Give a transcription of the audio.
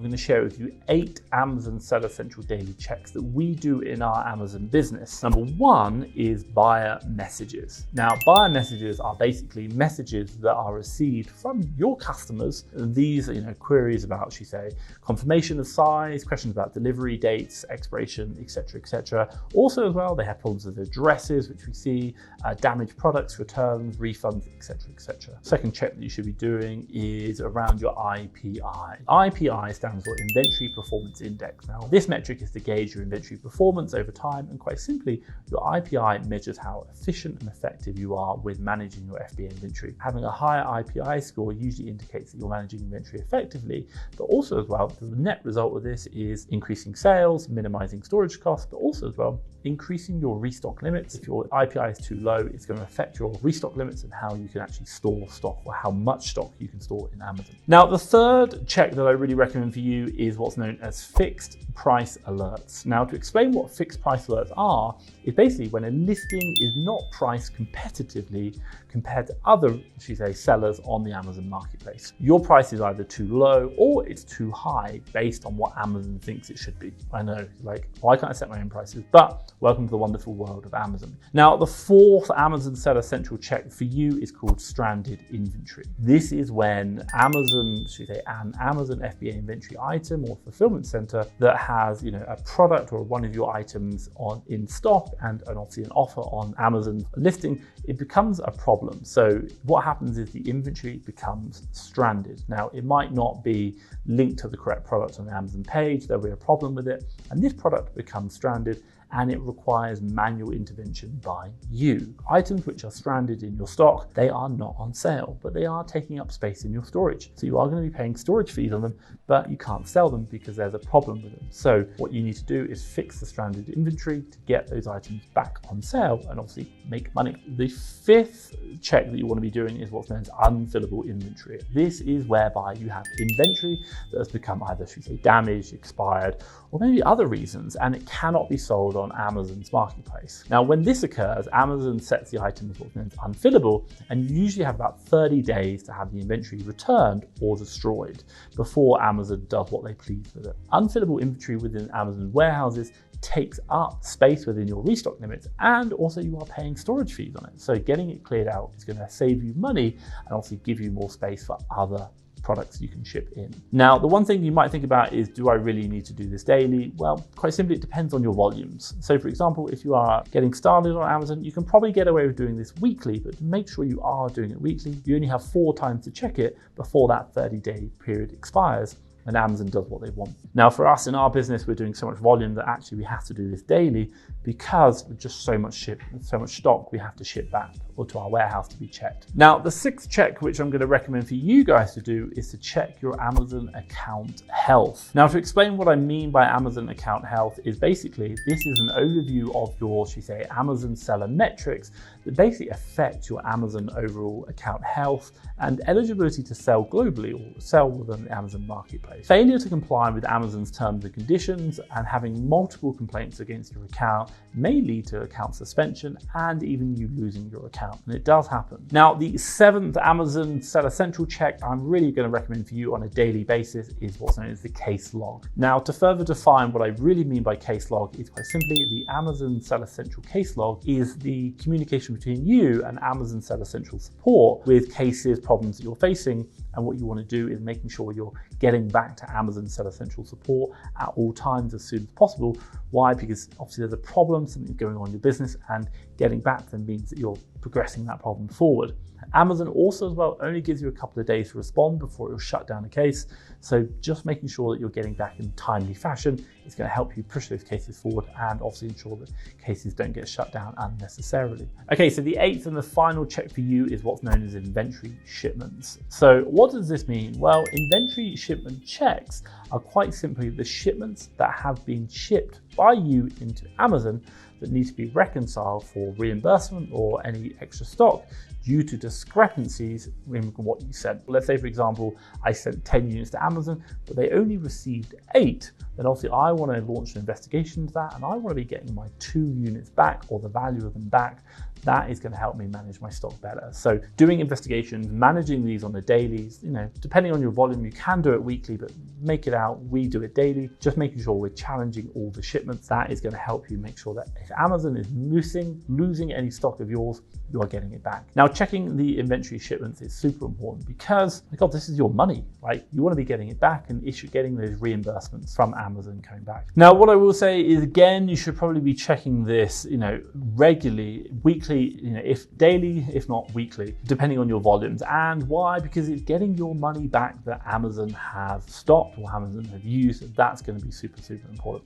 going to share with you 8 Amazon Seller Central daily checks that we do in our Amazon business. Number 1 is buyer messages. Now, buyer messages are basically messages that are received from your customers. These are, queries about, should we say, confirmation of size, questions about delivery dates, expiration, etc., etc. Also, as well, they have problems with addresses, which we see, damaged products, returns, refunds, etc., etc. Second check that you should be doing is around your IPI. IPI stands for Inventory Performance Index. Now, this metric is to gauge your inventory performance over time, and quite simply, your IPI measures how efficient and effective you are with managing your FBA inventory. Having a higher IPI score usually indicates that you're managing inventory effectively, but also as well, the net result of this is increasing sales, minimizing storage costs, but also as well, increasing your restock limits. If your IPI is too low, it's going to affect your restock limits and how you can actually store stock, or how much stock you can store in Amazon. Now, the third check that I really recommend for you is what's known as fixed price alerts. Now, to explain what fixed price alerts are, is basically when a listing is not priced competitively compared to other, should we say, sellers on the Amazon marketplace. Your price is either too low or it's too high based on what Amazon thinks it should be. I know, like, why can't I set my own prices? But welcome to the wonderful world of Amazon. Now, the fourth Amazon Seller Central check for you is called stranded inventory. This is when Amazon, should we say, an Amazon FBA inventory item or fulfillment center that has, a product or one of your items in stock and obviously an offer on Amazon listing, it becomes a problem. So what happens is the inventory becomes stranded. Now, it might not be linked to the correct product on the Amazon page. There'll be a problem with it, and this product becomes stranded, and it requires manual intervention by you. Items which are stranded in your stock, they are not on sale, but they are taking up space in your storage. So you are going to be paying storage fees on them, but you can't sell them because there's a problem with them. So what you need to do is fix the stranded inventory to get those items back on sale and obviously make money. The fifth check that you want to be doing is what's known as unfillable inventory. This is whereby you have inventory that has become either, should we say, damaged, expired, or maybe other reasons, and it cannot be sold on Amazon's marketplace. Now, when this occurs, Amazon sets the item as what's known as unfillable, and you usually have about 30 days to have the inventory returned or destroyed before Amazon does what they please with it. Unfillable inventory within Amazon warehouses takes up space within your restock limits, and also you are paying storage fees on it. So getting it cleared out is going to save you money and also give you more space for other products you can ship in. Now, the one thing you might think about is, do I really need to do this daily? Well, quite simply, it depends on your volumes. So for example, if you are getting started on Amazon, you can probably get away with doing this weekly, but make sure you are doing it weekly. You only have 4 times to check it before that 30-day period expires, and Amazon does what they want. Now, for us in our business, we're doing so much volume that actually we have to do this daily because with just so much stock we have to ship back or to our warehouse to be checked. Now, the 6th check, which I'm going to recommend for you guys to do, is to check your Amazon account health. Now, to explain what I mean by Amazon account health is basically, this is an overview of your, should we say, Amazon seller metrics that basically affect your Amazon overall account health and eligibility to sell globally or sell within the Amazon marketplace. Failure to comply with Amazon's terms and conditions and having multiple complaints against your account may lead to account suspension and even you losing your account, and it does happen. Now, the 7th Amazon Seller Central check I'm really going to recommend for you on a daily basis is what's known as the case log. Now, to further define what I really mean by case log is quite simply the Amazon Seller Central case log is the communication between you and Amazon Seller Central support with cases, problems that you're facing, and what you want to do is making sure you're getting back to Amazon Seller Central support at all times as soon as possible. Why? Because obviously there's a problem, something going on in your business, and getting back to them means that you're progressing that problem forward. Amazon also as well only gives you a couple of days to respond before it will shut down a case. So just making sure that you're getting back in timely fashion is going to help you push those cases forward and obviously ensure that cases don't get shut down unnecessarily. Okay, so the 8th and the final check for you is what's known as inventory shipments. So what does this mean? Well, inventory shipment checks are quite simply the shipments that have been shipped by you into Amazon that need to be reconciled for reimbursement or any extra stock due to discrepancies in what you sent. Let's say, for example, I sent 10 units to Amazon, but they only received 8. Then obviously I want to launch an investigation into that, and I want to be getting my 2 units back or the value of them back that is going to help me manage my stock better. So doing investigations, managing these on the dailies, depending on your volume, you can do it weekly, but make it out. We do it daily, just making sure we're challenging all the shipments. That is going to help you make sure that if Amazon is losing any stock of yours, you are getting it back. Now, checking the inventory shipments is super important because, my God, this is your money, right? You want to be getting it back and getting those reimbursements from Amazon coming back. Now, what I will say is, again, you should probably be checking this, regularly, weekly, if daily, if not weekly, depending on your volumes. And why? Because it's getting your money back that Amazon have stopped or Amazon have used. That's going to be super, super important.